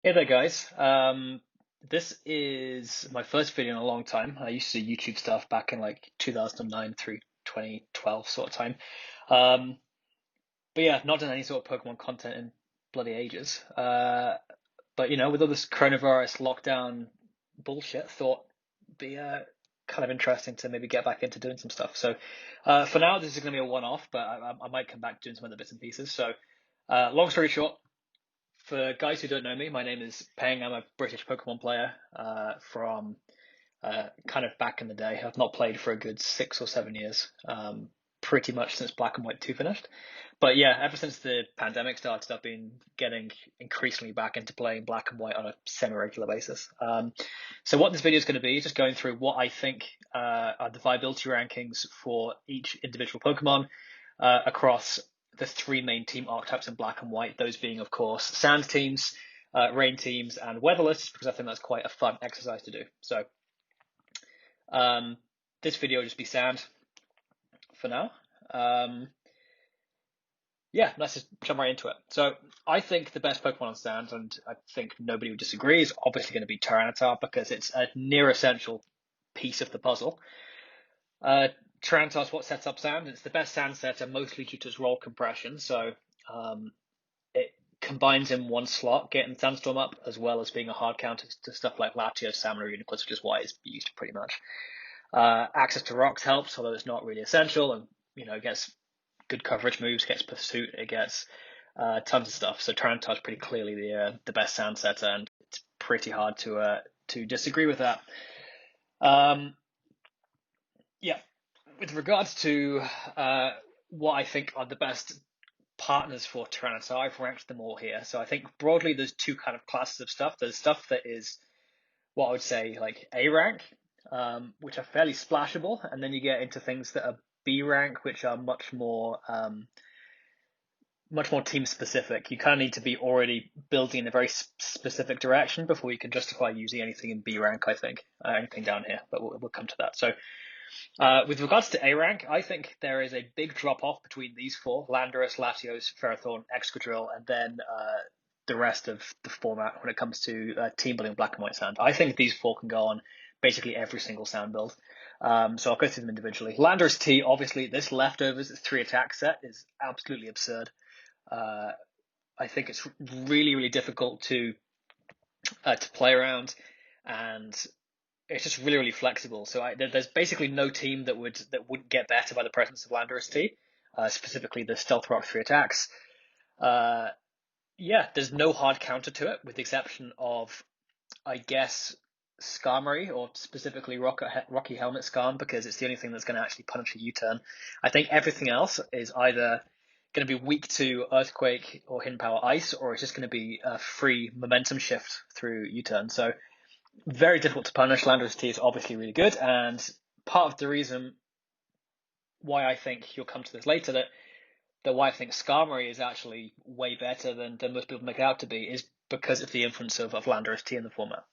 Hey there, guys. This is my first video in a long time. I used to do YouTube stuff back in like 2009 through 2012 sort of time. Um, but yeah, not done any sort of Pokemon content in bloody ages. But with all this coronavirus lockdown bullshit, thought it'd be kind of interesting to maybe get back into doing some stuff. So for now, this is going to be a one-off, but I might come back doing some other bits and pieces. So long story short. For guys who don't know me, my name is Peng. I'm a British Pokemon player from kind of back in the day. I've not played for a good 6 or 7 years, pretty much since Black and White 2 finished. But yeah, ever since the pandemic started, I've been getting increasingly back into playing Black and White on a semi-regular basis. So what this video is going to be is just going through what I think are the viability rankings for each individual Pokemon across the three main team archetypes in Black and White, those being, of course, sand teams, rain teams, and weatherless, because I think that's quite a fun exercise to do. So this video will just be sand for now. Yeah, let's just jump right into it. So I think the best Pokemon on sand, and I think nobody would disagree, is obviously going to be Tyranitar because it's a near essential piece of the puzzle. Tyranitar is what sets up sand. It's the best sand setter, mostly due to its roll compression. So it combines in one slot, getting Sandstorm up, as well as being a hard counter to stuff like Latios, Salmon, or Uniclus, which is why it's used pretty much. Access to rocks helps, although it's not really essential, and it gets good coverage moves, gets pursuit, it gets tons of stuff. So Tyranitar is pretty clearly the best sand setter, and it's pretty hard to disagree with that. Yeah, with regards to what I think are the best partners for Tyranitar, I've ranked them all here. So I think broadly there's two kind of classes of stuff. There's stuff that is what I would say like A rank, which are fairly splashable, and then you get into things that are B rank, which are much more team specific. You kind of need to be already building in a very specific direction before you can justify using anything in B rank, I think, anything down here, but we'll come to that. So with regards to A rank, I think there is a big drop off between these four: Landorus, Latios, Ferrothorn, Excadrill, and then the rest of the format when it comes to team building Black and White Sand. I think these four can go on basically every single sand build. So I'll go through them individually. Landorus T, obviously, this leftovers 3 attack set is absolutely absurd. I think it's really, really difficult to play around, and it's just really, really flexible. So there's basically no team that wouldn't get better by the presence of Landorus T, specifically the Stealth Rock 3 attacks. Yeah, there's no hard counter to it, with the exception of, I guess, Skarmory, or specifically Rocky Helmet Skarm, because it's the only thing that's going to actually punish a U-turn. I think everything else is either going to be weak to Earthquake or Hidden Power Ice, or it's just going to be a free momentum shift through U-turn. So very difficult to punish. Landorus T is obviously really good, and part of the reason why I think you'll come to this later that why I think Skarmory is actually way better than most people make it out to be is because of the influence of Landorus T in the format.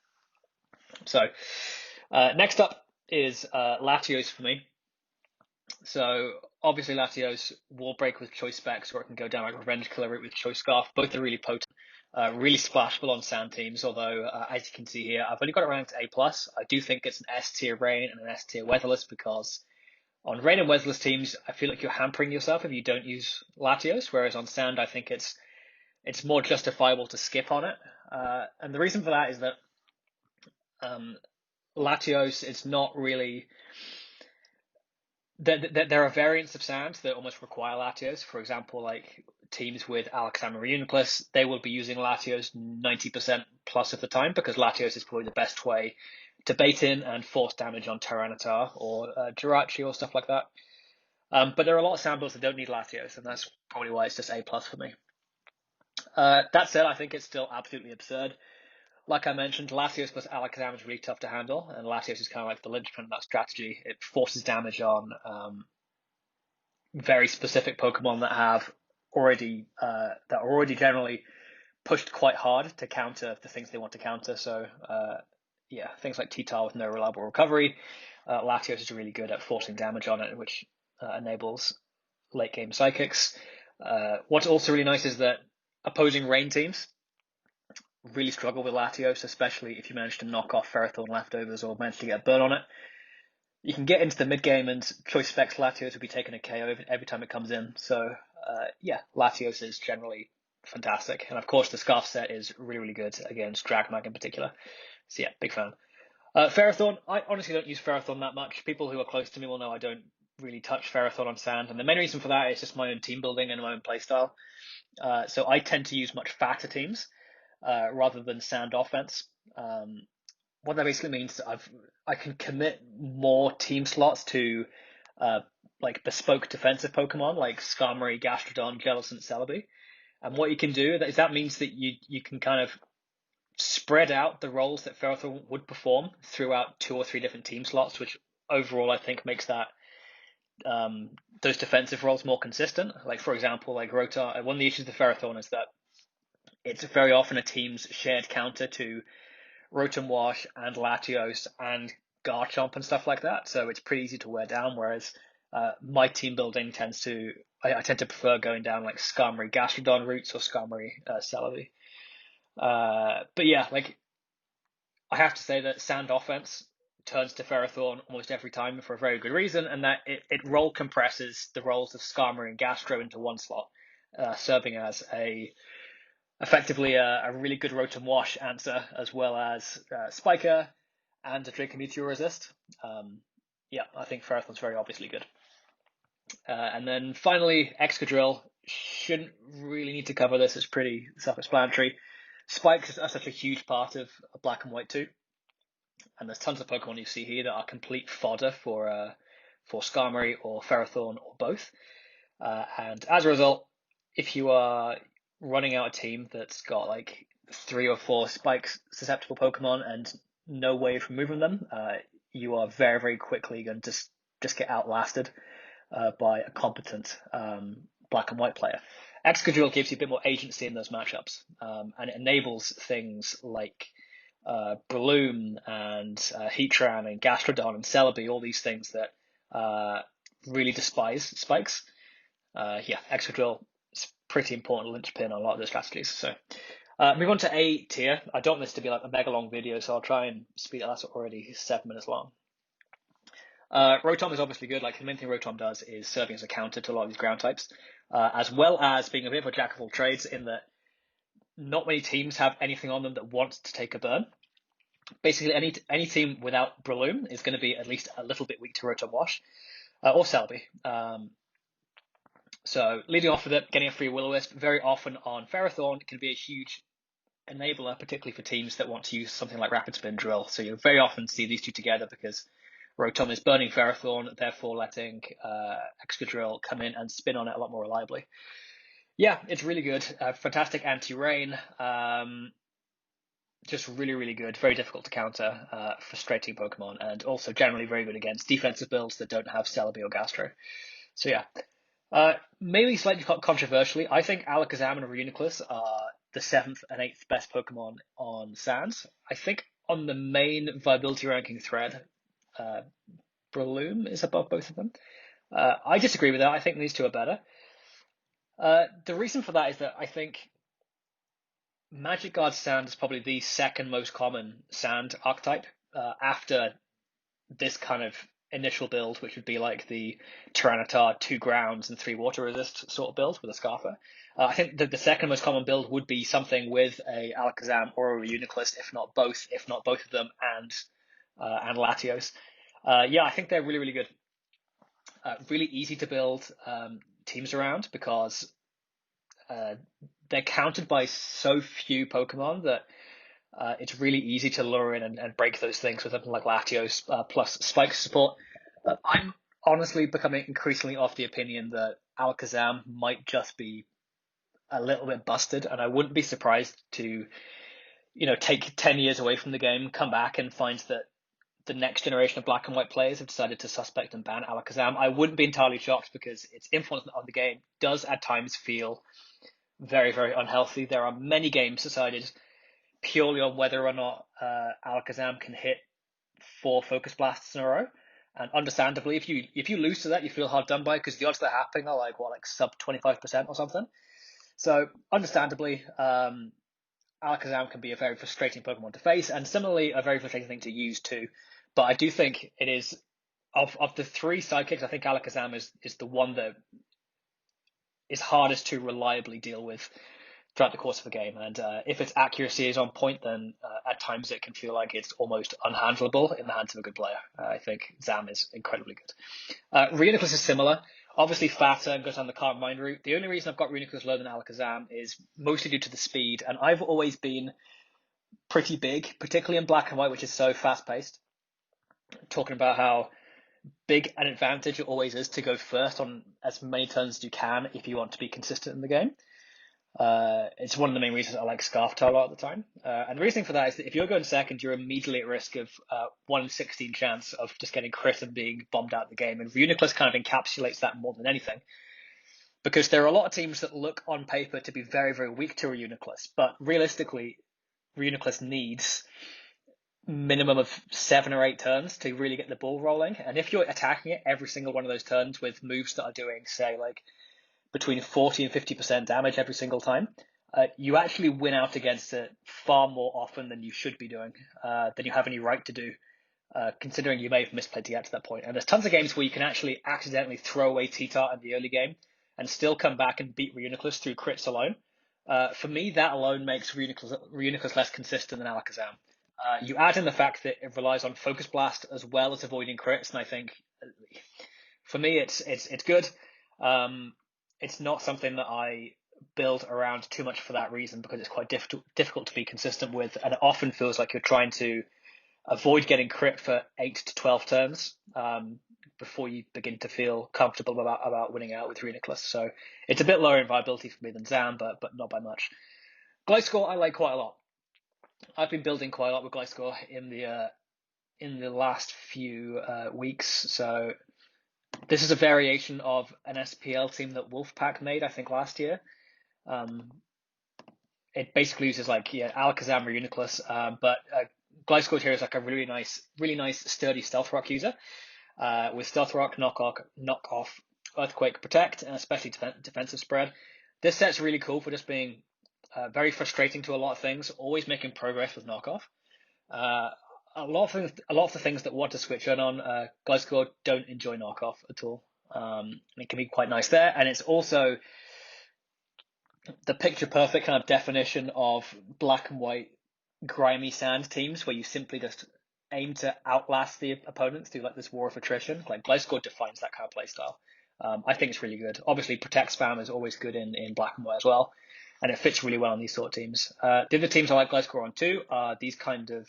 So next up is Latios for me. So obviously Latios will break with Choice Specs, or it can go down like Revenge Killer route with Choice Scarf. Both are really potent, really splashable on sand teams, although as you can see here, I've only got it ranked A+. I do think it's an S tier rain and an S tier weatherless, because on rain and weatherless teams, I feel like you're hampering yourself if you don't use Latios, whereas on sand, I think it's more justifiable to skip on it. And the reason for that is that Latios, it's not really... There are variants of sand that almost require Latios. For example, like teams with Alakazam or Uniclus, they will be using Latios 90% plus of the time, because Latios is probably the best way to bait in and force damage on Tyranitar or Jirachi or stuff like that. But there are a lot of sand builds that don't need Latios, and that's probably why it's just A+ for me. That said, I think it's still absolutely absurd. Like I mentioned, Latios plus Alakazam is really tough to handle, and Latios is kind of like the linchpin of that strategy. It forces damage on very specific Pokemon that are already generally pushed quite hard to counter the things they want to counter. So yeah, things like T-Tar with no reliable recovery. Latios is really good at forcing damage on it, which enables late game psychics. What's also really nice is that opposing rain teams, really struggle with Latios, especially if you manage to knock off Ferrothorn leftovers or manage to get a burn on it. You can get into the mid game and Choice Specs Latios will be taking a KO every time it comes in. So yeah, Latios is generally fantastic. And of course the Scarf set is really, really good against Dragmag in particular. So yeah, big fan. Ferrothorn, I honestly don't use Ferrothorn that much. People who are close to me will know I don't really touch Ferrothorn on sand. And the main reason for that is just my own team building and my own playstyle. So I tend to use much fatter teams rather than sand offense. What that basically means is I can commit more team slots to like bespoke defensive Pokemon like Skarmory, Gastrodon, Jellicent, Celebi. And what you can do is that means that you can kind of spread out the roles that Ferrothorn would perform throughout 2 or 3 different team slots, which overall I think makes that those defensive roles more consistent. Like for example, like Rotom, one of the issues with Ferrothorn is that it's very often a team's shared counter to Rotom Wash and Latios and Garchomp and stuff like that. So it's pretty easy to wear down. Whereas my team building I tend to prefer going down like Skarmory Gastrodon routes or Skarmory Celebi. But yeah, like I have to say that Sand offense turns to Ferrothorn almost every time for a very good reason, and that it role compresses the roles of Skarmory and Gastro into one slot, serving as effectively a really good Rotom Wash answer, as well as Spiker and a Draco Meteor resist. Yeah, I think Ferrothorn's very obviously good. And then finally, Excadrill. Shouldn't really need to cover this, it's pretty self-explanatory. Spikes are such a huge part of Black and White 2. And there's tons of Pokemon you see here that are complete fodder for Skarmory or Ferrothorn or both. And as a result, if you are running out a team that's got like 3 or 4 spikes susceptible Pokemon and no way of removing them, you are very, very quickly going to just get outlasted by a competent Black and White player. Excadrill gives you a bit more agency in those matchups, and it enables things like Breloom and Heatran and Gastrodon and Celebi, all these things that really despise spikes. Yeah, Excadrill is pretty important linchpin on a lot of the strategies. So move on to A tier. I don't want this to be like a mega long video, so I'll try and speed it. That's already 7 minutes long. Rotom is obviously good. Like the main thing Rotom does is serving as a counter to a lot of these ground types, as well as being a bit of a jack of all trades in that not many teams have anything on them that wants to take a burn. Basically, any team without Breloom is going to be at least a little bit weak to Rotom Wash or Celebi. So leading off with it, getting a free Will-O-Wisp very often on Ferrothorn can be a huge enabler, particularly for teams that want to use something like Rapid Spin Drill. So you'll very often see these two together because Rotom is burning Ferrothorn, therefore letting Excadrill come in and spin on it a lot more reliably. Yeah, it's really good. Fantastic anti-rain. Just really, really good. Very difficult to counter. Frustrating Pokemon. And also generally very good against defensive builds that don't have Celebi or Gastro. So yeah. Maybe slightly controversially, I think Alakazam and Reuniclus are the 7th and 8th best Pokemon on Sands. I think on the main viability ranking thread, Breloom is above both of them. I disagree with that. I think these two are better. The reason for that is that I think Magic Guard Sand is probably the second most common Sand archetype after this kind of initial build, which would be like the Tyranitar 2 grounds and 3 water resist sort of build with a Scarfer. I think that the second most common build would be something with a Alakazam or a Reuniclus, if not both of them, and Latios. Yeah, I think they're really, really good. Really easy to build teams around because they're countered by so few Pokemon that it's really easy to lure in and break those things with something like Latios plus Spike support. I'm honestly becoming increasingly of the opinion that Alakazam might just be a little bit busted, and I wouldn't be surprised to, take 10 years away from the game, come back and find that the next generation of Black and White players have decided to suspect and ban Alakazam. I wouldn't be entirely shocked because its influence on the game does at times feel very, very unhealthy. There are many games decided purely on whether or not Alakazam can hit 4 Focus Blasts in a row. And understandably, if you lose to that, you feel hard done by because the odds of that happening are like sub 25% or something. So understandably, Alakazam can be a very frustrating Pokemon to face, and similarly, a very frustrating thing to use too. But I do think it is, of the three sidekicks, I think Alakazam is the one that is hardest to reliably deal with throughout the course of a game. And if its accuracy is on point, then at times it can feel like it's almost unhandleable in the hands of a good player. I think Zam is incredibly good. Reuniclus is similar. Obviously faster and goes on the Calm Mind route. The only reason I've got Reuniclus lower than Alakazam is mostly due to the speed. And I've always been pretty big, particularly in Black and White, which is so fast-paced. Talking about how big an advantage it always is to go first on as many turns as you can if you want to be consistent in the game. It's one of the main reasons I like Scarftar a lot of the time. And the reason for that is that if you're going second, you're immediately at risk of 1 in 16 chance of just getting crit and being bombed out of the game. And Reuniclus kind of encapsulates that more than anything. Because there are a lot of teams that look on paper to be very, very weak to Reuniclus, but realistically, Reuniclus needs minimum of 7 or 8 turns to really get the ball rolling. And if you're attacking it every single one of those turns with moves that are doing, say, like between 40 and 50% damage every single time, you actually win out against it far more often than you should be doing, than you have any right to do, considering you may have misplayed to get to that point. And there's tons of games where you can actually accidentally throw away T-Tart in the early game and still come back and beat Reuniclus through crits alone. For me, that alone makes Reuniclus less consistent than Alakazam. You add in the fact that it relies on Focus Blast as well as avoiding crits, and I think, for me, it's good. It's not something that I build around too much for that reason, because it's quite difficult to be consistent with, and it often feels like you're trying to avoid getting crit for 8 to 12 turns before you begin to feel comfortable about winning out with Reuniclus. So it's a bit lower in viability for me than Zam, but not by much. Gliscor I like quite a lot. I've been building quite a lot with Gliscor in the last few weeks. So this is a variation of an SPL team that Wolfpack made, I think, last year. It basically uses Alakazam or Reuniclus, but Gliscor here is like a really nice sturdy Stealth Rock user with Stealth Rock, Knock Off, Earthquake, Protect, and especially defensive spread. This set's really cool for just being very frustrating to a lot of things, always making progress with knockoff. A lot of the things that want to switch on Gliscor don't enjoy knockoff at all. It can be quite nice there, and it's also the picture perfect kind of definition of Black and White grimy sand teams, where you simply just aim to outlast the opponents through like this war of attrition. Like Gliscor defines that kind of playstyle. I think it's really good. Obviously, Protect spam is always good in Black and White as well, and it fits really well on these sort of teams. The other teams I like Gliscor on too are these kind of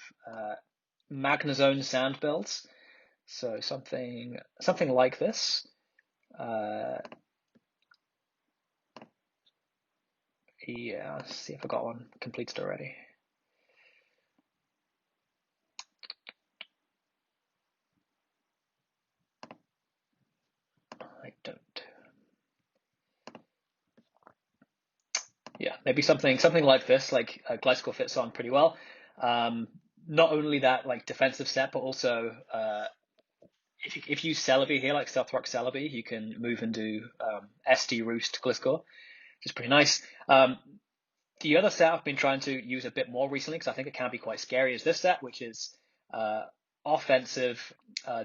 Magnezone sand builds. So something like this. Yeah, let's see if I got one completed already. I don't. Yeah, maybe something like this, like Gliscor fits on pretty well. Not only that, like defensive set, but also if you use Celebi here, like Stealth Rock Celebi, you can move and do SD Roost Gliscor, which is pretty nice. The other set I've been trying to use a bit more recently, because I think it can be quite scary, is this set, which is offensive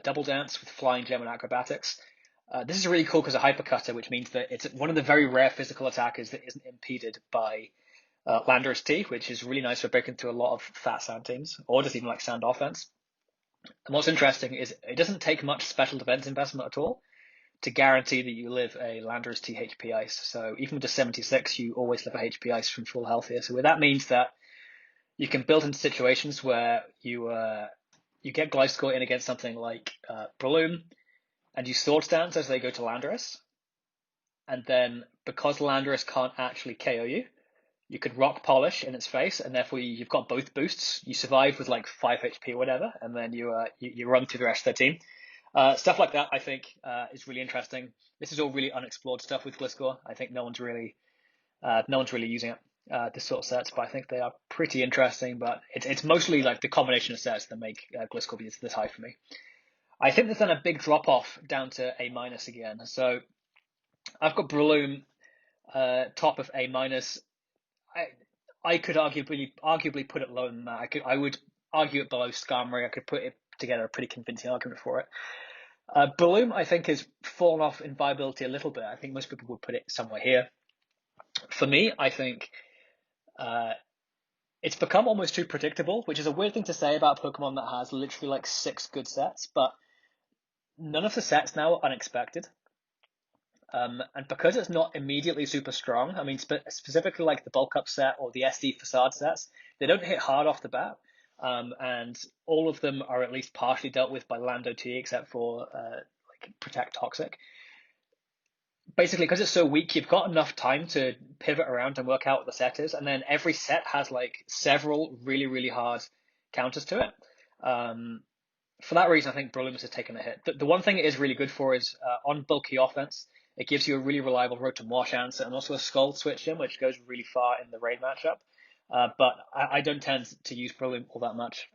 Double Dance with Flying Gem and Acrobatics. This is really cool because of Hyper Cutter, which means that it's one of the very rare physical attackers that isn't impeded by Landorus T, which is really nice for breaking through a lot of fat sand teams, or just even like sand offense. And what's interesting is it doesn't take much special defense investment at all to guarantee that you live a Landorus T HP Ice. So even with the 76, you always live a HP Ice from full health here. So what that means that you can build into situations where you get Gliscor in against something like Breloom, and you Swords Dance as they go to Landorus. And then because Landorus can't actually KO you, you could Rock Polish in its face, and therefore you've got both boosts. You survive with like 5 HP or whatever, and then you run through the rest of their team. Stuff like that, I think, is really interesting. This is all really unexplored stuff with Gliscor. I think no one's really using it, this sort of sets, but I think they are pretty interesting. But it's mostly like the combination of sets that make Gliscor be this high for me. I think there's then a big drop off down to A- again. So I've got Breloom top of A-. I could arguably put it lower than that. I would argue it below Skarmory. I could put it together a pretty convincing argument for it. Breloom, I think, has fallen off in viability a little bit. I think most people would put it somewhere here. For me, I think it's become almost too predictable, which is a weird thing to say about a Pokemon that has literally like 6 good sets, but none of the sets now are unexpected. And because it's not immediately super strong, I mean, specifically like the bulk up set or the SD facade sets, they don't hit hard off the bat. And all of them are at least partially dealt with by Land OT, except for like Protect Toxic. Basically, because it's so weak, you've got enough time to pivot around and work out what the set is, and then every set has like several really, really hard counters to it. For that reason, I think Breloom has taken a hit. The one thing it is really good for is on bulky offense, it gives you a really reliable Rotom Wash answer and also a Scald switch in, which goes really far in the raid matchup. But I don't tend to use Breloom all that much.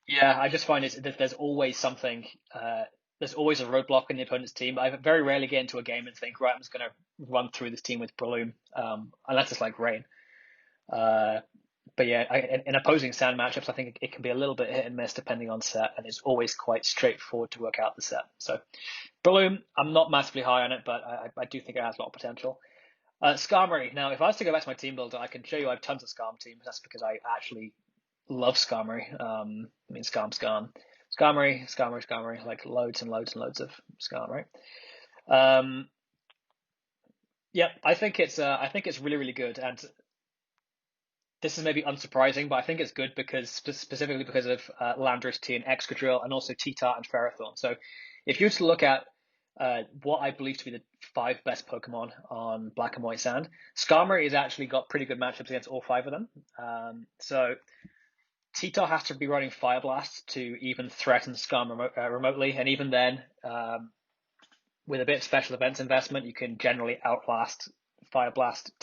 Yeah, I just find that there's always something. There's always a roadblock in the opponent's team. I very rarely get into a game and think, right, I'm just going to run through this team with Breloom, unless it's like rain. But yeah, in opposing sand matchups, I think it can be a little bit hit and miss depending on set, and it's always quite straightforward to work out the set. So, Breloom, I'm not massively high on it, but I do think it has a lot of potential. Skarmory. Now, if I was to go back to my team builder, I can show you I have tons of Skarm teams. That's because I actually love Skarmory. I mean, Skarmory, like loads and loads and loads of Skarm, right? Yeah, I think it's really, really good, and this is maybe unsurprising, but I think it's good because specifically because of Landorus T and Excadrill, and also T-Tar and Ferrothorn. So if you were to look at what I believe to be the 5 best Pokemon on Black and White Sand, Skarmory has actually got pretty good matchups against all 5 of them. So T-Tar has to be running Fire Blast to even threaten Skarm remotely, and even then, with a bit of special events investment, you can generally outlast Fire Blast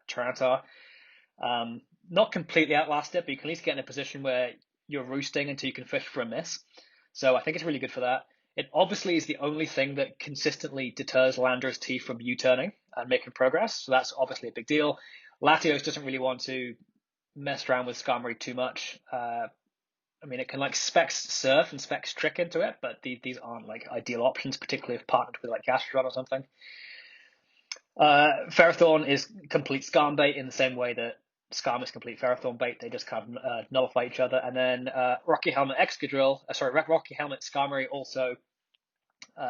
Tyranitar. Not completely outlast it, but you can at least get in a position where you're roosting until you can fish for a miss. So I think it's really good for that. It obviously is the only thing that consistently deters Landorus T from U-turning and making progress. So that's obviously a big deal. Latios doesn't really want to mess around with Skarmory too much. I mean, it can like Specs Surf and Specs Trick into it, but these aren't like ideal options, particularly if partnered with like Gastrodon or something. Ferrothorn is complete Skarm bait in the same way that Skarm is complete Ferrothorn bait. They just kind of nullify each other. And then Rocky Helmet Skarmory also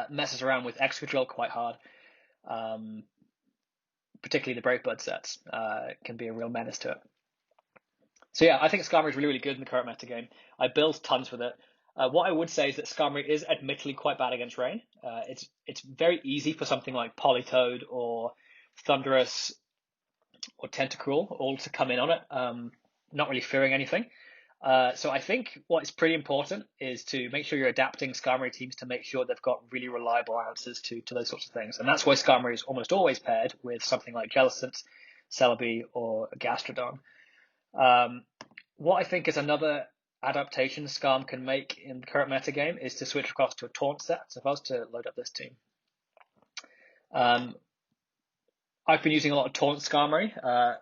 messes around with Excadrill quite hard. Particularly the Brave Bird sets can be a real menace to it. So yeah, I think Skarmory is really, really good in the current meta game. I build tons with it. What I would say is that Skarmory is admittedly quite bad against rain. It's very easy for something like Politoed or Thundurus or Tentacruel all to come in on it, not really fearing anything. So I think what is pretty important is to make sure you're adapting Skarmory teams to make sure they've got really reliable answers to those sorts of things. And that's why Skarmory is almost always paired with something like Jellicent, Celebi, or Gastrodon. What I think is another adaptation Skarm can make in the current metagame is to switch across to a taunt set. So if I was to load up this team, I've been using a lot of taunt Skarmory,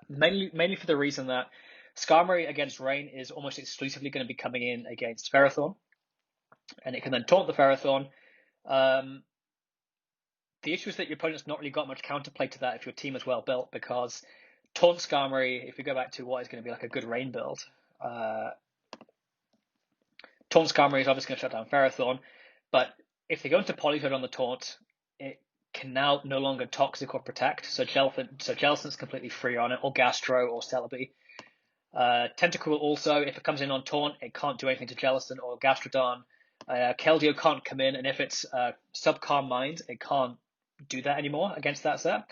mainly for the reason that Skarmory against rain is almost exclusively going to be coming in against Ferrothorn, and it can then taunt the Ferrothorn. The issue is that your opponent's not really got much counterplay to that if your team is well built, because taunt Skarmory, if we go back to what is going to be like a good rain build, taunt Skarmory is obviously going to shut down Ferrothorn, but if they go into Politoed on the taunt, it can now no longer Toxic or Protect, so Jellicent's completely free on it, or Gastro or Celebi. Tentacruel also, if it comes in on taunt, it can't do anything to Jellicent or Gastrodon. Keldeo can't come in, and if it's sub-Calm Mind, it can't do that anymore against that set.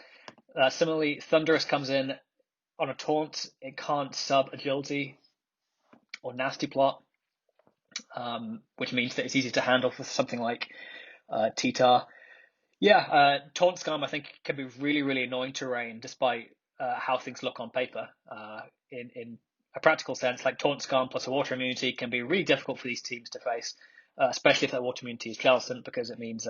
Similarly, Thundurus comes in on a taunt, it can't sub-Agility or Nasty Plot, which means that it's easy to handle for something like T-Tar. Yeah, taunt Skarm I think can be really, really annoying to rain, despite how things look on paper. In a practical sense, like taunt Skarm plus a water immunity can be really difficult for these teams to face, especially if that water immunity is Jellicent, because it means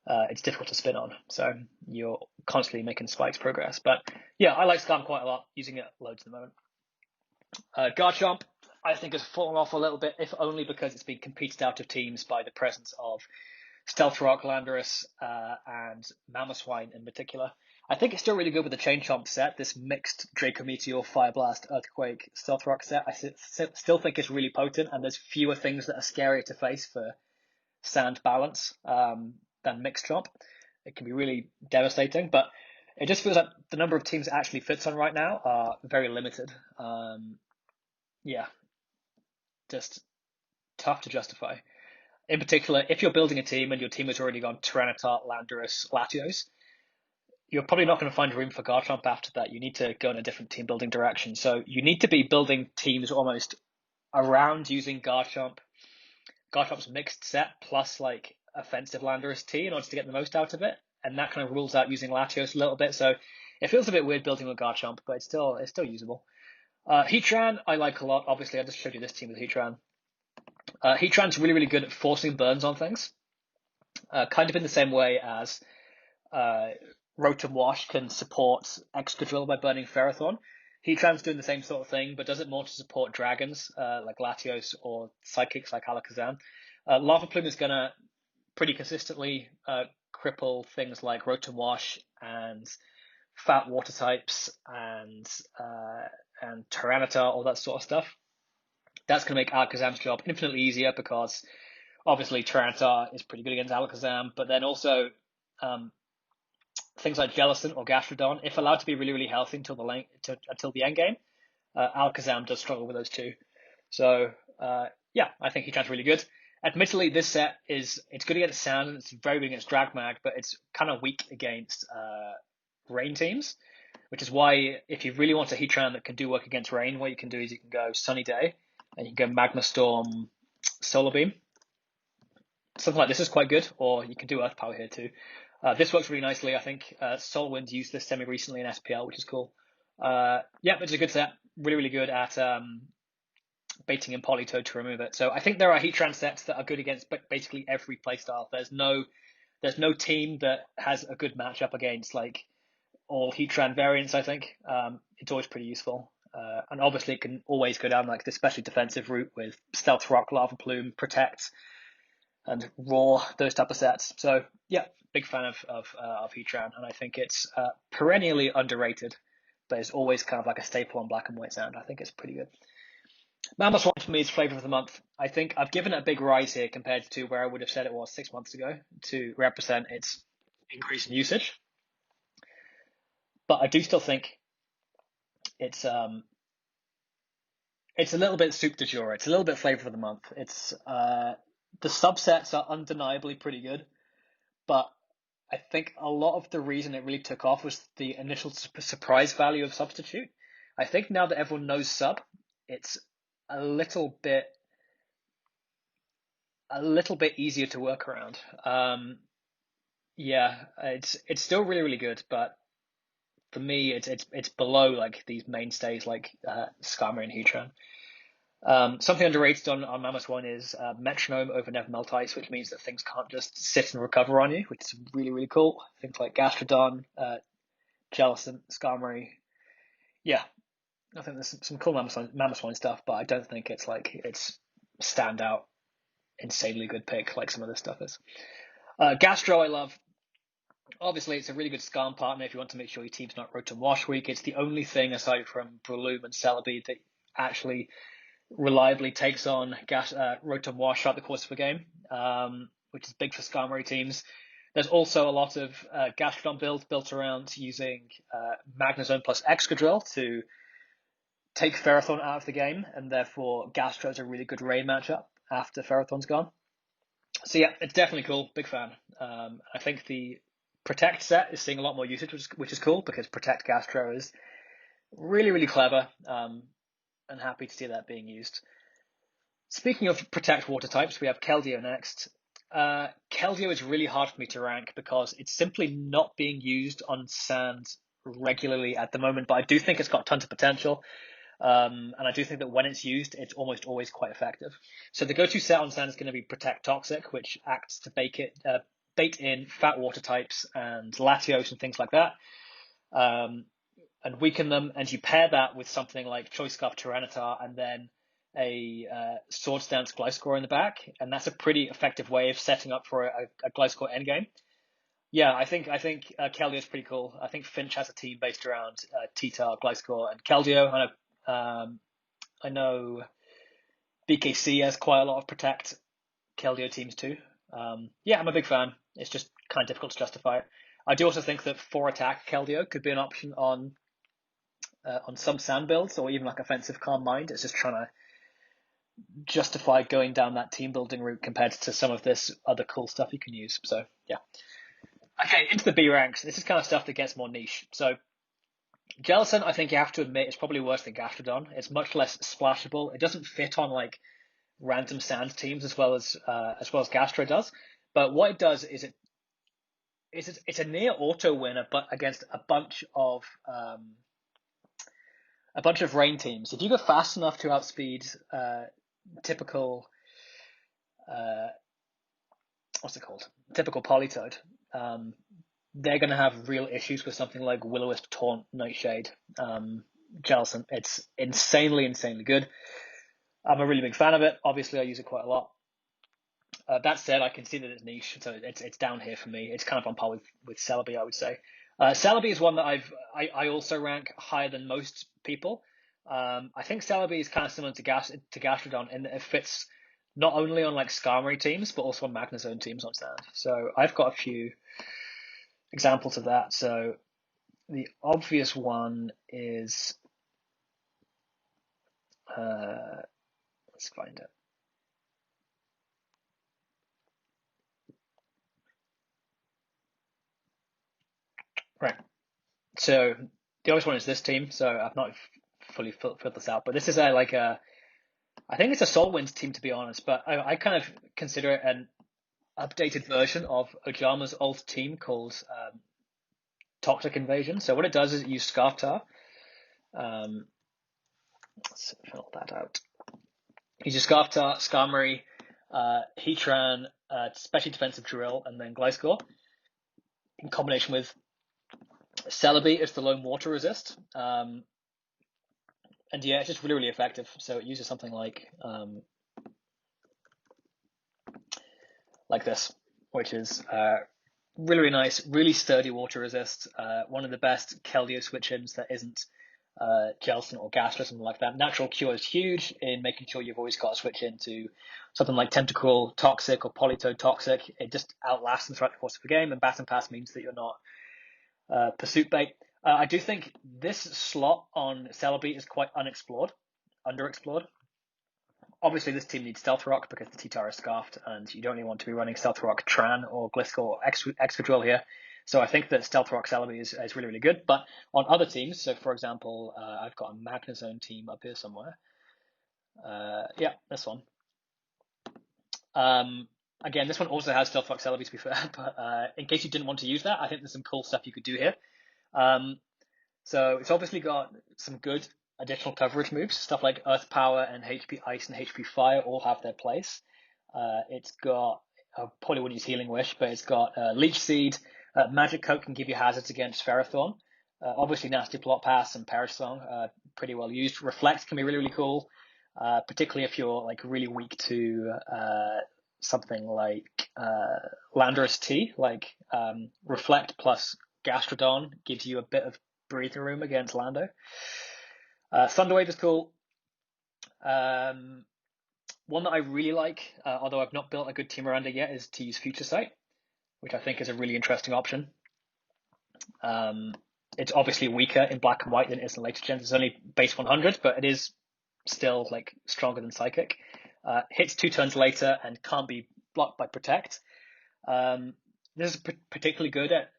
it's difficult to spin on. So you're constantly making spikes progress. But yeah, I like Skarm quite a lot, using it loads at the moment. Garchomp, I think, has fallen off a little bit, if only because it's been competed out of teams by the presence of Stealth Rock, Landorus, and Mamoswine in particular. I think it's still really good with the Chain Chomp set, this mixed Draco Meteor, Fire Blast, Earthquake, Stealth Rock set. I still think it's really potent, and there's fewer things that are scarier to face for sand balance than mixed Chomp. It can be really devastating, but it just feels like the number of teams it actually fits on right now are very limited. Yeah, just tough to justify. In particular, if you're building a team and your team has already gone Tyranitar, Landorus, Latios, you're probably not going to find room for Garchomp after that. You need to go in a different team building direction. So you need to be building teams almost around using Garchomp's mixed set plus like offensive Landorus T in order to get the most out of it. And that kind of rules out using Latios a little bit. So it feels a bit weird building with Garchomp, but it's still usable. Heatran, I like a lot. Obviously, I just showed you this team with Heatran. Heatran's really, really good at forcing burns on things. Kind of in the same way as Rotom Wash can support Excadrill by burning Ferrothorn. Heatran's doing the same sort of thing, but does it more to support dragons like Latios or psychics like Alakazam. Lava Plume is going to pretty consistently cripple things like Rotom Wash and fat water types and Tyranitar, all that sort of stuff. That's going to make Alakazam's job infinitely easier because obviously Tyranitar is pretty good against Alakazam, but then also things like Jellicent or Gastrodon, if allowed to be really, really healthy until the end game, Alakazam does struggle with those too. So yeah, I think Heatran's really good. Admittedly, this set it's good against Sand and it's very good against Dragmag, but it's kind of weak against Rain teams, which is why if you really want a Heatran that can do work against Rain, what you can do is you can go Sunny Day and you can go Magma Storm, Solar Beam. Something like this is quite good, or you can do Earth Power here too. This works really nicely, I think. Solar Wind used this semi-recently in SPL, which is cool. Yeah, it's a good set. Really, really good at baiting in Politoed to remove it. So I think there are Heatran sets that are good against basically every playstyle. There's no team that has a good matchup against like all Heatran variants, I think. It's always pretty useful. And obviously it can always go down like the especially defensive route with Stealth Rock, Lava Plume, Protect, and Roar, those type of sets. So yeah, big fan of Heatran, and I think it's perennially underrated, but it's always kind of like a staple on Black and White Sand. I think it's pretty good. Mamoswine for me is flavor of the month. I think I've given it a big rise here compared to where I would have said it was 6 months ago to represent its increase in usage. But I do still think it's a little bit soup du jour. It's a little bit flavor of the month. It's the subsets are undeniably pretty good, but I think a lot of the reason it really took off was the initial surprise value of Substitute. I think now that everyone knows Sub, it's a little bit easier to work around. Yeah, it's still really, really good, but for me, it's below like these mainstays like Skarmory and Heatran. Something underrated on Mamoswine is Metronome over Never Melt Ice, which means that things can't just sit and recover on you, which is really, really cool. Things like Gastrodon, Jellicent, Skarmory. Yeah, I think there's some cool Mamoswine stuff, but I don't think it's standout, insanely good pick like some of this stuff is. Gastro, I love. Obviously, it's a really good Skarm partner if you want to make sure your team's not Rotom Wash weak. It's the only thing aside from Breloom and Celebi that actually reliably takes on Rotom Wash throughout the course of a game, which is big for Skarmory teams. There's also a lot of Gastrodon builds built around using Magnezone plus Excadrill to take Ferrothorn out of the game, and therefore Gastro is a really good rain matchup after Ferrothorn's gone. So yeah, it's definitely cool. Big fan. I think the Protect set is seeing a lot more usage, which is cool because Protect Gastro is really, really clever. And happy to see that being used. Speaking of Protect water types, we have Keldeo next. Keldeo is really hard for me to rank because it's simply not being used on Sand regularly at the moment, but I do think it's got tons of potential. And I do think that when it's used, it's almost always quite effective. So the go-to set on Sand is going to be Protect Toxic, which acts to bake it, bait in fat water types and Latios and things like that, and weaken them. And you pair that with something like Choice Scarf Tyranitar and then a Swords Dance Gliscor in the back, and that's a pretty effective way of setting up for a Gliscor endgame. Yeah, I think Keldeo is pretty cool. I think Finch has a team based around T-Tar, Gliscor, and Keldeo. I know BKC has quite a lot of Protect Keldeo teams too. Yeah, I'm a big fan. It's just kind of difficult to justify it. I do also think that 4-attack Keldeo could be an option on some sand builds, or even like offensive Calm Mind. It's just trying to justify going down that team building route compared to some of this other cool stuff you can use. So yeah. Okay, into the B ranks. This is kind of stuff that gets more niche. So Jellicent, I think you have to admit, is probably worse than Gastrodon. It's much less splashable. It doesn't fit on like random sand teams as well as Gastro does. But what it does is it's a near auto winner, but against a bunch of rain teams. If you go fast enough to outspeed typical what's it called? Typical Politoed, they're going to have real issues with something like Will-O-Wisp, Taunt, Nightshade, Jellicent. It's insanely good. I'm a really big fan of it. Obviously, I use it quite a lot. That said, I can see that it's niche, so it's down here for me. It's kind of on par with Celebi, I would say. Celebi is one that I also rank higher than most people. I think Celebi is kind of similar to Gastrodon in that it fits not only on like Skarmory teams, but also on Magnezone teams on sand. So I've got a few examples of that. So the obvious one is, let's find it. Right. So the obvious one is this team. So I've not fully filled this out, but this is I think it's a Soul Winds team, to be honest, but I kind of consider it an updated version of Ojama's old team called Toxic Invasion. So what it does is it uses Scarftar. Let's fill that out. It uses Scarftar, Skarmory, Heatran, Special Defensive Drill, and then Gliscor in combination with Celebi as the lone water resist. And yeah, it's just really effective. So it uses something like this, which is really nice, really sturdy water resist. One of the best Keldeo switch-ins that isn't Jellicent or Gastro, something like that. Natural Cure is huge in making sure you've always got to switch into something like Tentacruel Toxic or Politoed Toxic. It just outlasts them throughout the course of the game, and Baton Pass means that you're not pursuit bait. I do think this slot on Celebi is quite underexplored. Obviously, this team needs Stealth Rock because the T-Tar is scarfed, and you don't really want to be running Stealth Rock Tran or Gliscor or Excadrill here. So I think that Stealth Rock Celebi is really good. But on other teams, so for example, I've got a Magnezone team up here somewhere. Yeah, this one. Again, this one also has Stealth Rock Celebi, to be fair. But in case you didn't want to use that, I think there's some cool stuff you could do here. So it's obviously got some good additional coverage moves. Stuff like Earth Power and HP Ice and HP Fire all have their place. It's got, I probably wouldn't use Healing Wish, but it's got Leech Seed. Magic Coat can give you hazards against Ferrothorn. Obviously, Nasty Plot Pass and Perish Song pretty well used. Reflect can be really cool, particularly if you're like really weak to something like Landorus T. Like Reflect plus Gastrodon gives you a bit of breathing room against Lando. Thunderwave is cool. One that I really like, although I've not built a good team around it yet, is to use Future Sight, which I think is a really interesting option. It's obviously weaker in black and white than it is in later gens. It's only base 100, but it is still like stronger than Psychic. Hits 2 turns later and can't be blocked by Protect. This is particularly good at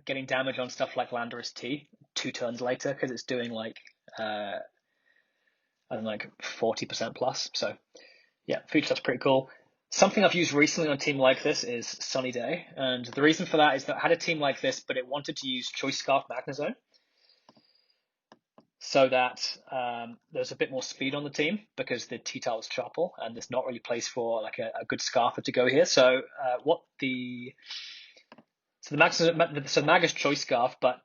getting damage on stuff like Landorus T 2 turns later because it's doing like 40% plus. So yeah, Future Sight's pretty cool. Something I've used recently on a team like this is Sunny Day, and the reason for that is that I had a team like this, but it wanted to use Choice Scarf Magnezone. so that there's a bit more speed on the team because the T-Tar was Chople and there's not really place for like a good Scarfer to go here. So the Magus Choice Scarf, but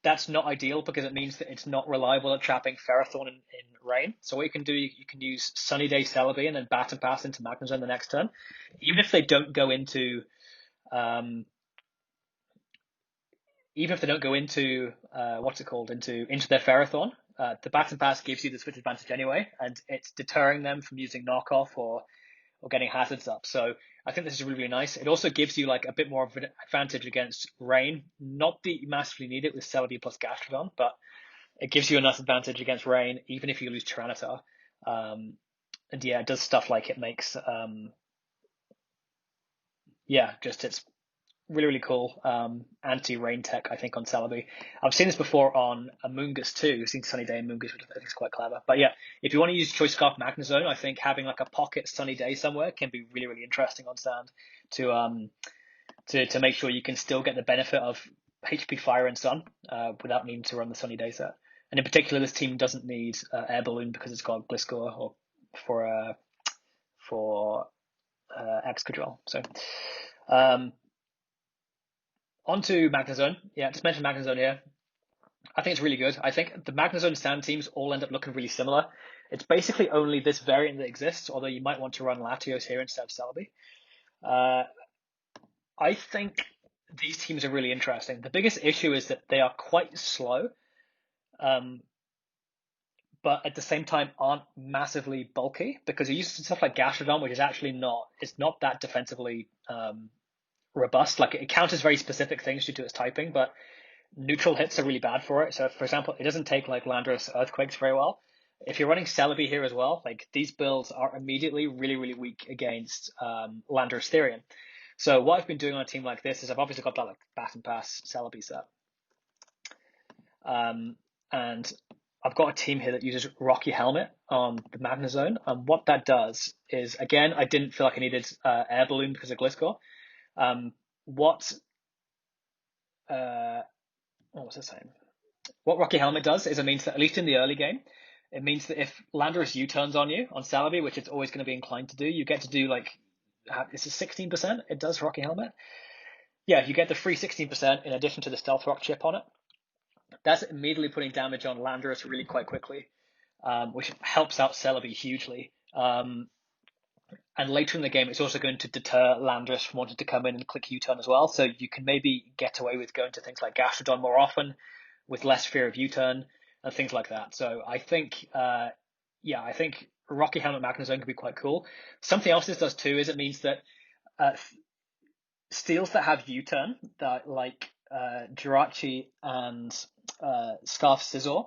that's not ideal because it means that it's not reliable at trapping Ferrothorn in rain. So what you can do, you can use Sunny Day Celebi and then Baton Pass into Magnezone the next turn. Even if they don't go into into their Ferrothorn, the Baton Pass gives you the switch advantage anyway, and it's deterring them from using knockoff or getting hazards up. So I think this is really, really nice. It also gives you like a bit more of an advantage against rain. Not that you massively need it with Celebi plus Gastrodon, but it gives you enough advantage against rain, even if you lose Tyranitar. And yeah, it does stuff like it makes, it's really, really cool anti-rain tech, I think, on Celebi. I've seen this before on Amoonguss too. I've seen Sunny Day and Amoonguss, which I think is quite clever. But yeah, if you want to use Choice Scarf Magnezone, I think having like a pocket Sunny Day somewhere can be really, really interesting on Sand to make sure you can still get the benefit of HP Fire and Sun without needing to run the Sunny Day set. And in particular, this team doesn't need Air Balloon because it's got Gliscor or for Excadrill. So on to Magnezone. Yeah, just mention Magnezone here. I think it's really good. I think the Magnezone Sand teams all end up looking really similar. It's basically only this variant that exists, although you might want to run Latios here instead of Celebi. I think these teams are really interesting. The biggest issue is that they are quite slow, but at the same time aren't massively bulky because you use stuff like Gastrodon, which is actually not that defensively robust. Like it counters very specific things due to its typing, but neutral hits are really bad for it. So for example, it doesn't take like Landorus Earthquakes very well. If you're running Celebi here as well, like these builds are immediately really, really weak against Landorus Therian. So what I've been doing on a team like this is I've obviously got that like Baton Pass Celebi set. And I've got a team here that uses Rocky Helmet on the Magnezone. And what that does is, again, I didn't feel like I needed Air Balloon because of Gliscor. What was I saying? What Rocky Helmet does is it means that, at least in the early game, it means that if Landorus U-turns on you on Celebi, which it's always going to be inclined to do, you get to do like, is it 16%? It does Rocky Helmet. Yeah, you get the free 16% in addition to the Stealth Rock chip on it. That's immediately putting damage on Landorus really quite quickly, which helps out Celebi hugely. And later in the game, it's also going to deter Landorus from wanting to come in and click U-turn as well. So you can maybe get away with going to things like Gastrodon more often with less fear of U-turn and things like that. So I think, I think Rocky Helmet Magnezone could be quite cool. Something else this does too is it means that steals that have U-turn, that like Jirachi and Scarf Scizor,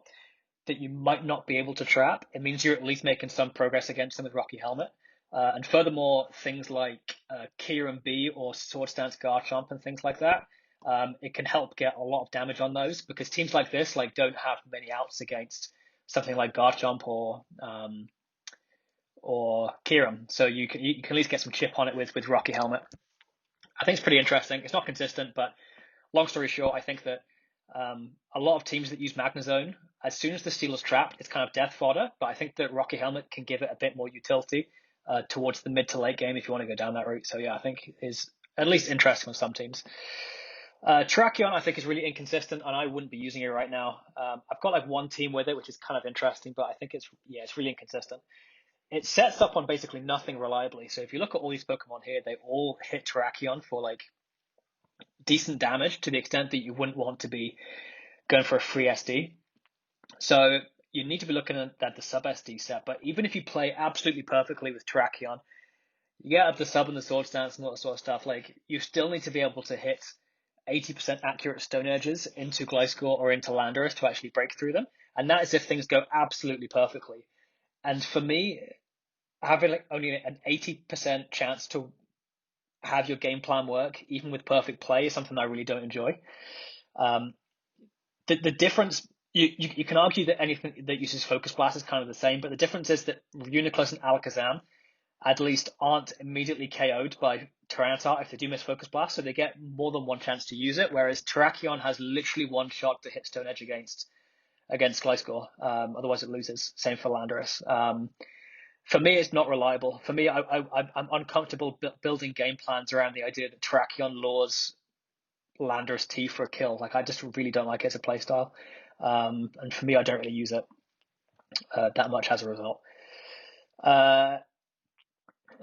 that you might not be able to trap, it means you're at least making some progress against them with Rocky Helmet. And furthermore, things like Kieran B or Sword Stance Garchomp and things like that, it can help get a lot of damage on those because teams like this like don't have many outs against something like Garchomp or Kieran. So you can at least get some chip on it with Rocky Helmet. I think it's pretty interesting. It's not consistent, but long story short, I think that a lot of teams that use Magnezone, as soon as the Steel is trapped, it's kind of death fodder. But I think that Rocky Helmet can give it a bit more utility towards the mid to late game if you want to go down that route. So yeah, I think is at least interesting on some teams. Terrakion, I think, is really inconsistent, and I wouldn't be using it right now. I've got like one team with it, which is kind of interesting, but I think it's really inconsistent. It sets up on basically nothing reliably. So if you look at all these Pokemon here, they all hit Terrakion for like decent damage to the extent that you wouldn't want to be going for a free SD. So you need to be looking at the sub SD set. But even if you play absolutely perfectly with Terrakion, you get up the sub and the sword stance and all that sort of stuff, like you still need to be able to hit 80% accurate Stone Edges into Gliscor or into Landorus to actually break through them. And that is if things go absolutely perfectly. And for me, having like only an 80% chance to have your game plan work, even with perfect play, is something I really don't enjoy. The difference, you can argue that anything that uses Focus Blast is kind of the same, but the difference is that Uniclus and Alakazam at least aren't immediately KO'd by Tyranitar if they do miss Focus Blast, so they get more than one chance to use it, whereas Terrakion has literally one shot to hit Stone Edge against against Gliscor. Otherwise, it loses. Same for Landorus. For me, it's not reliable. For me, I'm uncomfortable building game plans around the idea that Terrakion lures Landorus T for a kill. Like, I just really don't like it as a playstyle. And for me, I don't really use it that much as a result.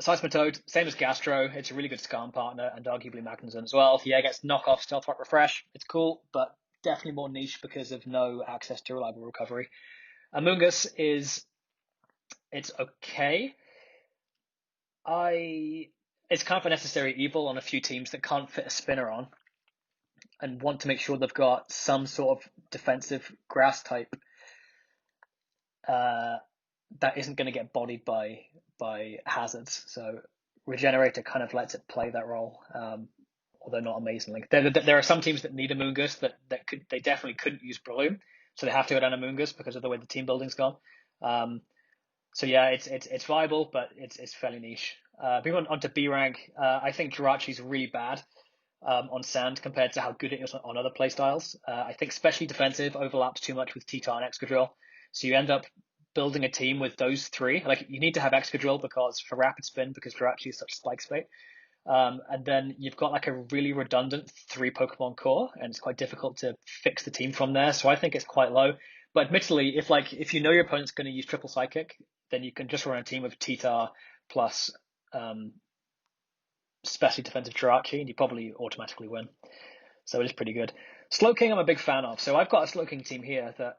Seismitoad, same as Gastro. It's a really good Skarm partner and arguably Magnezone as well. Yeah, it gets knockoff, stealth rock refresh. It's cool, but definitely more niche because of no access to reliable recovery. Amoonguss it's okay. It's kind of a necessary evil on a few teams that can't fit a spinner on and want to make sure they've got some sort of defensive grass type that isn't going to get bodied by hazards. So Regenerator kind of lets it play that role, although not amazingly. There are some teams that need Amoonguss that they definitely couldn't use Breloom, so they have to go down Amoonguss because of the way the team building's gone. So yeah, it's viable, but it's fairly niche. Moving on to B rank, I think Jirachi's really bad on sand compared to how good it is on other playstyles. I think especially defensive overlaps too much with T-Tar and Excadrill, so you end up building a team with those three. Like, you need to have Excadrill because for rapid spin, because Jirachi is such spike spate. And then you've got like a really redundant 3 Pokemon core, and it's quite difficult to fix the team from there. So I think it's quite low. But admittedly, if you know your opponent's going to use triple psychic, then you can just run a team of T-Tar plus especially defensive Jirachi, and you probably automatically win. So it is pretty good. Slowking I'm a big fan of. So I've got a Slowking team here that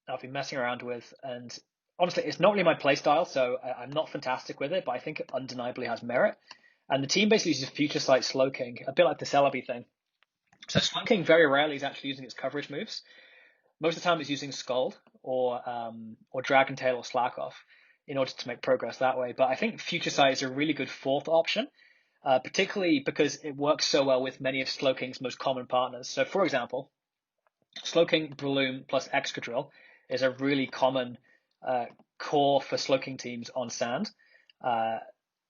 I've been messing around with, and honestly, it's not really my playstyle, so I'm not fantastic with it, but I think it undeniably has merit. And the team basically uses Future Sight Slowking, a bit like the Celebi thing. So Slowking very rarely is actually using its coverage moves. Most of the time it's using Scald or Dragon Tail or Slack Off in order to make progress that way. But I think Future Sight is a really good fourth option, particularly because it works so well with many of Slowking's most common partners. So for example, Slowking, Breloom plus Excadrill is a really common core for Slowking teams on sand.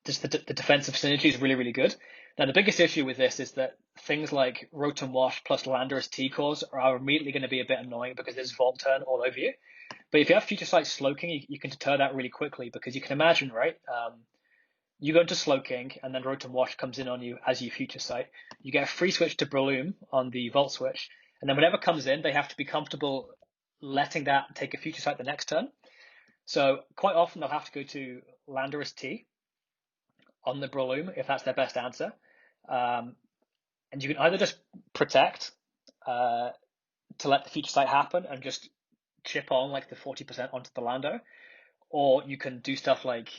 Just the defensive synergy is really, really good. Now, the biggest issue with this is that things like Rotom Wash plus Landorus T-Cores are immediately going to be a bit annoying because there's Volt Turn all over you. But if you have Future Sight Slowking, you can deter that really quickly because you can imagine, right? You go into Slowking and then Rotom Wash comes in on you as you Future Sight. You get a free switch to Breloom on the Volt Switch, and then whatever comes in, they have to be comfortable letting that take a Future Sight the next turn. So quite often they'll have to go to Landorus T on the Breloom if that's their best answer. And you can either just protect to let the Future Sight happen and just chip on like the 40% onto the Lando, or you can do stuff like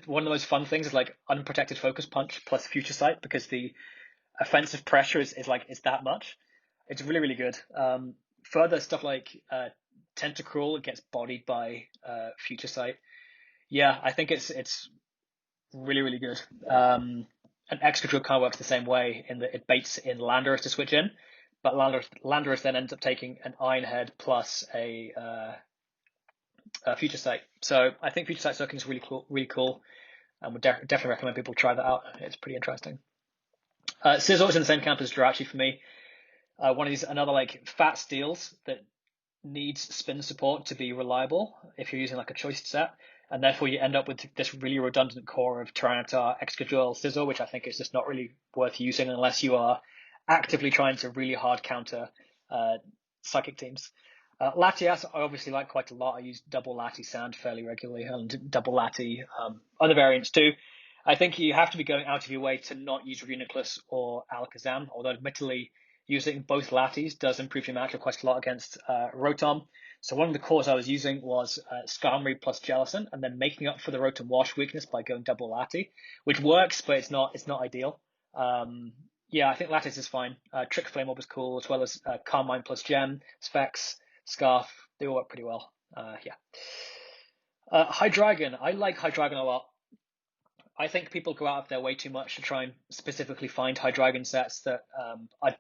one of the most fun things is like unprotected Focus Punch plus Future Sight, because the offensive pressure is that much. It's really, really good. Further stuff like Tentacruel gets bodied by Future Sight. Yeah, I think it's really, really good. And Excadrill kind of works the same way in that it baits in Landorus to switch in, but Landorus then ends up taking an Iron Head plus a Future Sight. So I think Future Sight Soaking is really cool, and would definitely recommend people try that out. It's pretty interesting. Scizor is in the same camp as Jirachi for me. One of these another like fat steals that needs spin support to be reliable if you're using like a choice set, and therefore you end up with this really redundant core of Tyranitar, Excadrill, Scizor, which I think is just not really worth using unless you are actively trying to really hard counter psychic teams. Latias I obviously like quite a lot. I use double Lati Sand fairly regularly, and double Lati other variants too. I think you have to be going out of your way to not use Reuniclus or Alakazam, although admittedly using both Latis does improve your matchup quite a lot against Rotom. So one of the cores I was using was Skarmory plus Jellicent, and then making up for the Rotom Wash weakness by going double Lati, which works, but it's not ideal. Yeah, I think Lattice is fine. Trick Flame Orb is cool, as well as Carmine plus Gem, Specs, Scarf. They all work pretty well. Yeah. Hydreigon. I like Hydreigon a lot. I think people go out of their way too much to try and specifically find Hydreigon sets that are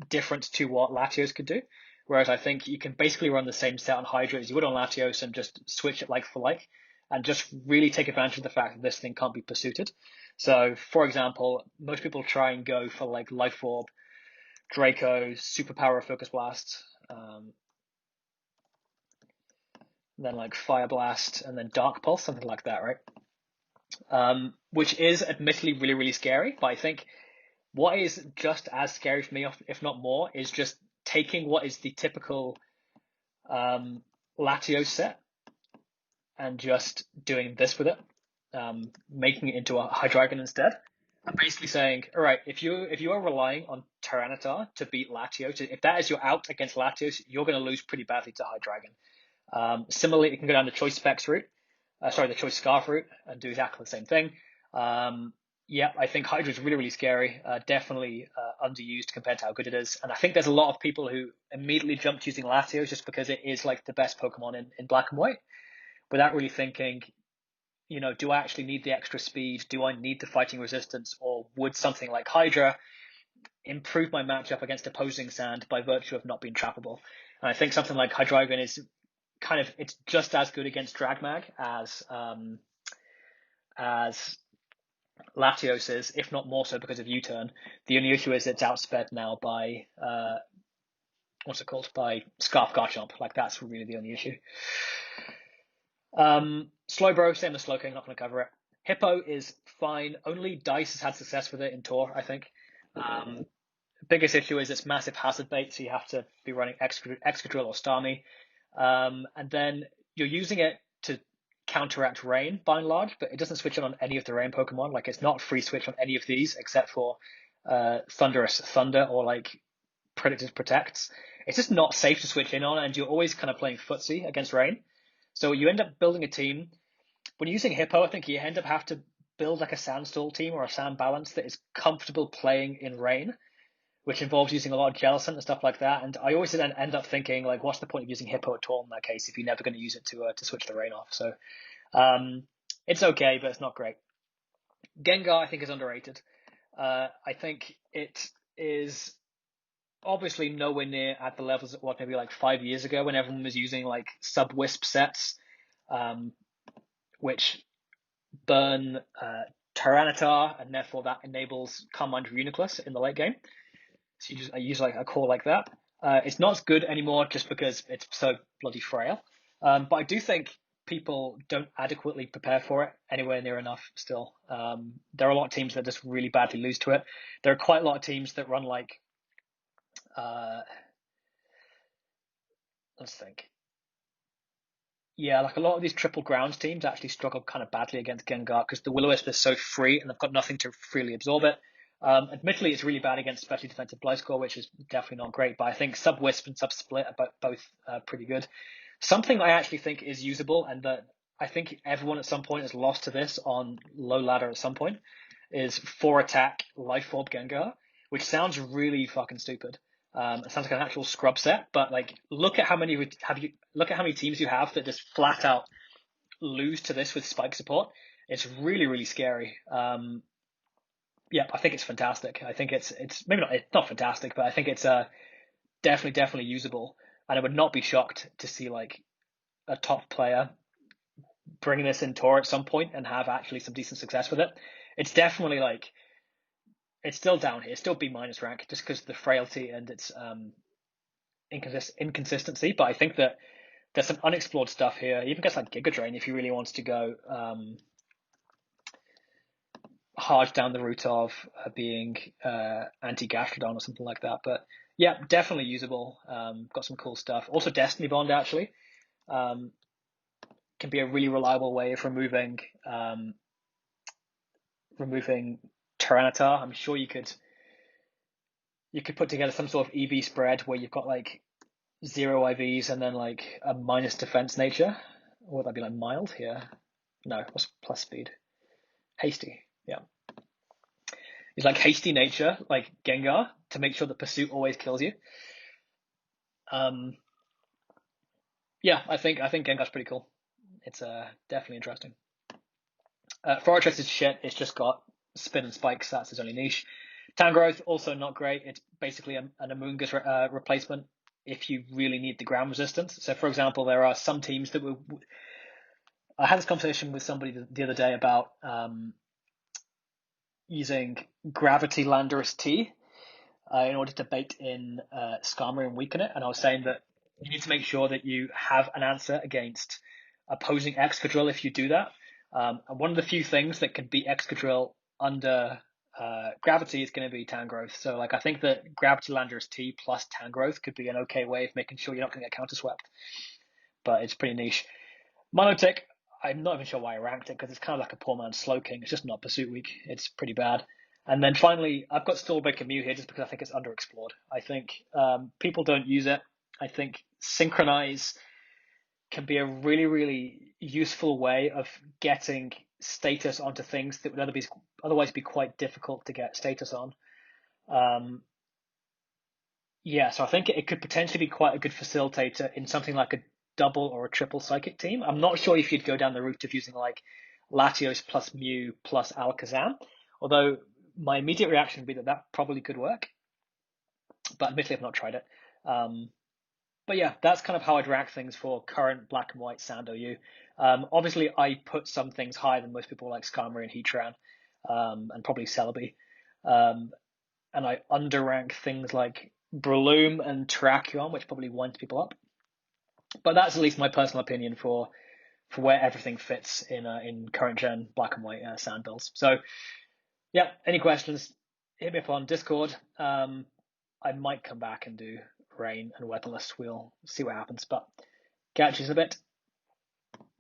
different to what Latios could do. Whereas I think you can basically run the same set on Hydra as you would on Latios and just switch it like for like, and just really take advantage of the fact that this thing can't be pursuited. So, for example, most people try and go for like Life Orb, Draco, Superpower, Focus Blast, then like Fire Blast, and then Dark Pulse, something like that, right? Which is admittedly really, really scary, but I think what is just as scary for me, if not more, is just taking what is the typical Latios set and just doing this with it, making it into a Hydreigon instead. I'm basically saying, all right, if you are relying on Tyranitar to beat Latios, if that is your out against Latios, you're going to lose pretty badly to Hydreigon. Similarly, you can go down the Choice Specs route, the Choice Scarf route, and do exactly the same thing. Yeah, I think Hydra is really, really scary. Definitely underused compared to how good it is. And I think there's a lot of people who immediately jump to using Latios just because it is like the best Pokemon in Black and White, without really thinking, do I actually need the extra speed? Do I need the fighting resistance? Or would something like Hydra improve my matchup against opposing Sand by virtue of not being trappable? And I think something like Hydreigon is it's just as good against Dragmag as Latios is, if not more so because of U-turn. The only issue is it's outsped now by by Scarf Garchomp. Like, that's really the only issue. Slowbro, same as Slowking, not going to cover it. Hippo is fine. Only Dice has had success with it in Tour, I think. Biggest issue is it's massive hazard bait, so you have to be running Excadrill or Starmie. And then you're using it to counteract Rain by and large, but it doesn't switch on any of the Rain Pokemon. Like, it's not free switch on any of these except for Thunderous Thunder or like Predators Protects. It's just not safe to switch in on, and you're always kind of playing footsie against Rain. So you end up building a team. When you're using Hippo, I think you end up have to build like a Sandstall team or a Sand Balance that is comfortable playing in Rain, which involves using a lot of Jellicent and stuff like that. And I always then end up thinking, like, what's the point of using Hippo at all in that case if you're never going to use it to switch the Rain off? So it's okay, but it's not great. Gengar, I think, is underrated. I think it is obviously nowhere near at the levels it was maybe like 5 years ago when everyone was using like sub-Wisp sets, which burn Tyranitar, and therefore that enables Carmine Uniclus in the late game. So I use like a core like that. It's not as good anymore just because it's so bloody frail. But I do think people don't adequately prepare for it anywhere near enough still. There are a lot of teams that just really badly lose to it. There are quite a lot of teams that run like, let's think. Yeah, like a lot of these triple grounds teams actually struggle kind of badly against Gengar because the Will-O-Wisp is so free and they've got nothing to freely absorb it. Admittedly, it's really bad against specially defensive Gliscor, which is definitely not great, but I think Sub-Wisp and Sub-Split are both pretty good. Something I actually think is usable, and that I think everyone at some point has lost to this on low ladder at some point, is 4-attack Life Orb Gengar, which sounds really fucking stupid. It sounds like an actual scrub set, but like, look at how many teams you have that just flat out lose to this with spike support. It's really, really scary. Yeah, I think it's fantastic. I think it's maybe not, it's not fantastic, but I think it's definitely usable. And I would not be shocked to see like a top player bringing this in Tour at some point and have actually some decent success with it. It's definitely like, it's still down here, it's still B- rank just because of the frailty and its inconsistency. But I think that there's some unexplored stuff here. Even gets like Giga Drain if you really wants to go hard down the route of being anti-Gastrodon or something like that. But yeah, definitely usable. Got some cool stuff. Also, Destiny Bond actually can be a really reliable way of removing Tyranitar. I'm sure you could put together some sort of EV spread where you've got like 0 IVs and then like a minus defense nature. Or would that be like mild here? No, what's plus speed? Hasty, yeah. It's like hasty nature, like Gengar, to make sure the pursuit always kills you. Yeah, I think Gengar's pretty cool. It's definitely interesting. Fortress is shit. It's just got spin and spikes. That's its only niche. Tangrowth, also not great. It's basically an Amoonguss replacement if you really need the ground resistance. So, for example, there are some teams that were. I had this conversation with somebody the other day about using Gravity Landorus T in order to bait in Skarmory and weaken it. And I was saying that you need to make sure that you have an answer against opposing Excadrill if you do that. And one of the few things that can beat Excadrill under Gravity is going to be Tangrowth. So like I think that Gravity Landorus T plus Tangrowth could be an okay way of making sure you're not going to get counter swept. But it's pretty niche. Monotic, I'm not even sure why I ranked it because it's kind of like a poor man's Slowking. It's just not Pursuit Week. It's pretty bad. And then finally, I've got Stallbreak and Mew here just because I think it's underexplored. I think people don't use it. I think Synchronize can be a really, really useful way of getting status onto things that would otherwise be quite difficult to get status on. Yeah, so I think it could potentially be quite a good facilitator in something like a double or a triple psychic team. I'm not sure if you'd go down the route of using like Latios plus Mew plus Alakazam, although my immediate reaction would be that that probably could work, but admittedly I've not tried it. But yeah, that's kind of how I'd rank things for current black and white Sand OU. Obviously, I put some things higher than most people like Skarmory and Heatran, and probably Celebi. And I underrank things like Breloom and Terrakion, which probably winds people up. But that's at least my personal opinion for where everything fits in current gen black and white Sand builds. So yeah, any questions? Hit me up on Discord. I might come back and do Rain and Weatherless. We'll see what happens. But catch you in a bit.